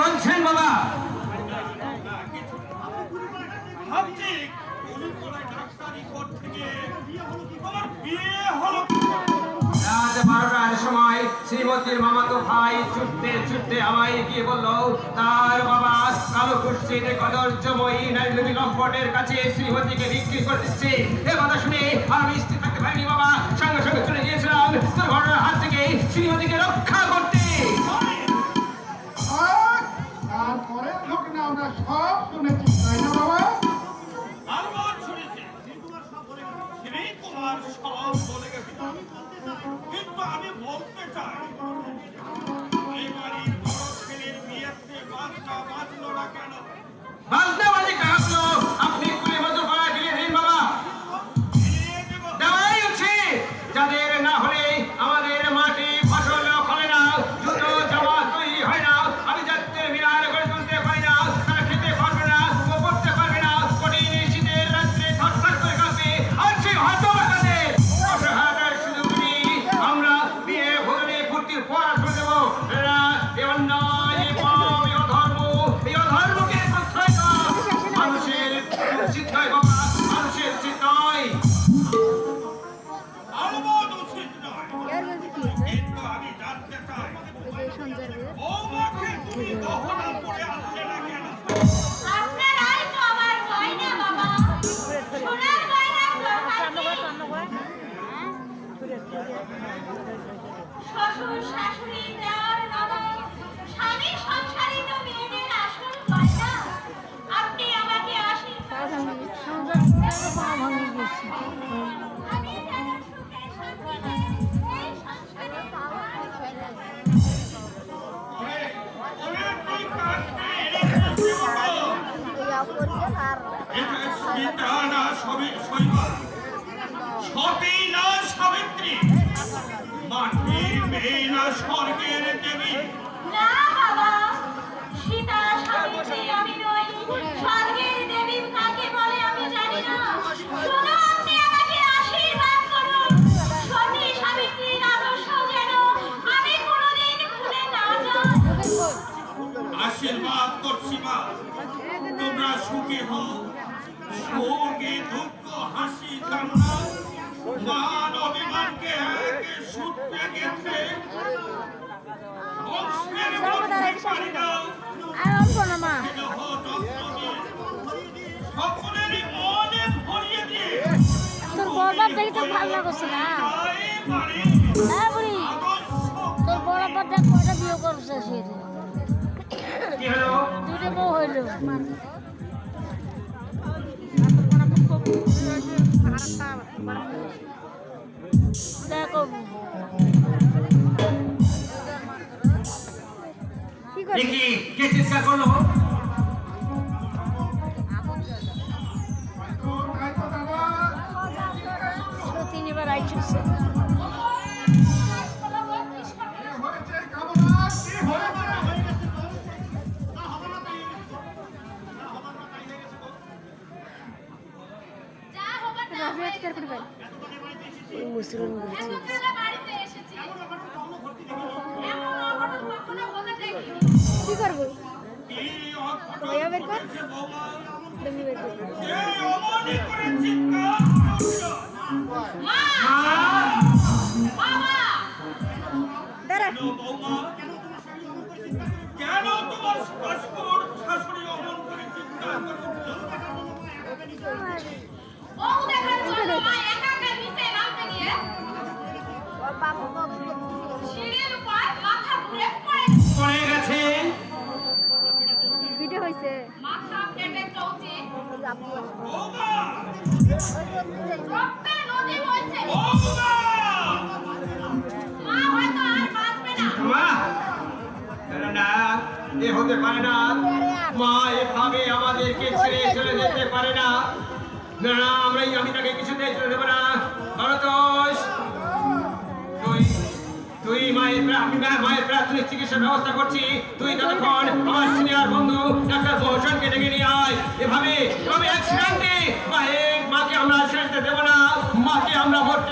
বলছেন বাবা? রাত 12টার সময় শ্রীমতীর মামাতো ভাই ছুটতে ছুটতে আমায় গিয়ে বলল তার বাবা কালো কুৎসিত কদর্যময়ী নারী লম্পটের কাছে শ্রীমতীকে বিক্রি করে দিচ্ছে। এ কথা শুনে আমি স্থির থাকতে পারিনি বাবা, সঙ্গে সঙ্গে চলে গিয়েছিলাম দুর্ঘটনার হাত থেকে শ্রীমতীকে রক্ষা করতে। তারপরে ঘটনা আমরা সব শুনেছি, তাই না বাবা? কিন্তু আমি বলতে চাই এই বাড়ির বড় ছেলের বিয়েতে বাজনা বাজলো না কেন? বাজনা বাজে কাঁপলো, আপনি কুলে মতো পাড়া ফিরে দিন বাবা। দেওয়াই উঠছে, যাদের না হলে আমাদের মাটি ফসল ফলে না, জুতো জামা তৈরি হয় না, আমি যাতে বিরাট করে তুলতে পারি না, তারা খেতে পারবে না, পড়তে পারবে না, কঠিন শীতের রাত্রে থরথর করে কাঁপবে। আর সেই হতভাগাদের অসহায়তার সুযোগ নিয়ে আমরা বিয়ে ভোজনে ফুর্তির পড়া শুরু দেবো। এরা এ অন্যায়, এ পাপ, এ অধর্ম, এই অধর্মকে প্রশ্রয় দেওয়া মানুষের উচিত নয় বাবা, মানুষের উচিত নয়। আলবাদ উচিত নয়, কিন্তু আমি জানতে চাই বৌমাকে তুমি গহনা পরে আনলে না কেন? আপনারাই তো আমার গয়না বাবা, সোনার গয়না শ্বশুর শাশুড়ি দেওয়ার ননদ স্বামী সংসারিত মেয়েদের আসল গয়না। আপনি আমাকে আশীর্বাদ আমি যেন সুখে শান্তিতে এই সংসারে ওরে তুই কাঁদবে, এটা কি বাবা? এটা সীতা না শৈবা, সতী না সাবিত্রী, মাটির মেয়ে না স্বর্গের দেবী? না বাবা, সীতা সাবিত্রী আমি নই, স্বর্গের দেবী কাকে বলে আমি জানি না। শুনো, আপনি আমাকে আশীর্বাদ করুন, সতী সাবিত্রীর আদর্শ যেন আমি কোনোদিন ভুলে না যাই। আশীর্বাদ করছি মা, তোমরা সুখী হও, সুখে দুঃখ হাসি কান্না মান অভিমানকে একে সূত্রে গেঁথে বংশের মধ্যে পাড়ি দাও। সকলেরই মনে ভরিয়ে দিয়ে তোর বড় বাপ দেখি তো ভালো লাগছে না। হ্যাঁ বুড়ি, তোর বড় বাপ দেখ কয়টা বিয়ে করছে, সে কি হলো? দুটো বউ হইলো। দেখো কি করে দেখি কে চিৎকার করলো? তাই তো দাদা, সতীন এবার আইসছে। কি হয়েছে কামনা, কি হয়েছে? যা হবার না হয়েছে। এতদিনে বাড়িতে এসেছি, এমন অঘটন কখনো হতে দেখিনি। কি করবো? কি অঘটন ভাইয়া বের কর। ঘটেছে বৌমা? তুমি বের করো। এই অমনি করে চিৎকার করছো? মা! বাবা! দাঁড়া, কেন বৌমা? কেন তোমার শাশুড়ি অমন করে চিৎকার করছো? বউ দেখার জন্য মা একা একা নিচে নামতে গিয়ে সিঁড়ির উপর মাথা ঘুরে পড়ে গেছে। ভিডিও হয়েছে। মাথা ফেটে চৌচি বৌমা! রক্তে নদী বইছে। বৌমা! মা হয়তো আর বাঁচবে না। মা, না, না, এ হতে পারে না। মা এভাবে আমাদেরকে ছেড়ে চলে যেতে পারে না। না, না, আমি তাকে কিছুতেই চলে দেবো না। ভরতোষ, আমি মায়ের প্রাথমিক চিকিৎসার ব্যবস্থা করছি। তুই ততক্ষণ আমার সিনিয়র বন্ধু ডাক্তার ভূষণকে ডেকে নিয়ে আয়। এভাবে অ্যাক্সিডেন্টে মাকে আমরা ছেড়ে দেবো না, মাকে আমরা ভর্তি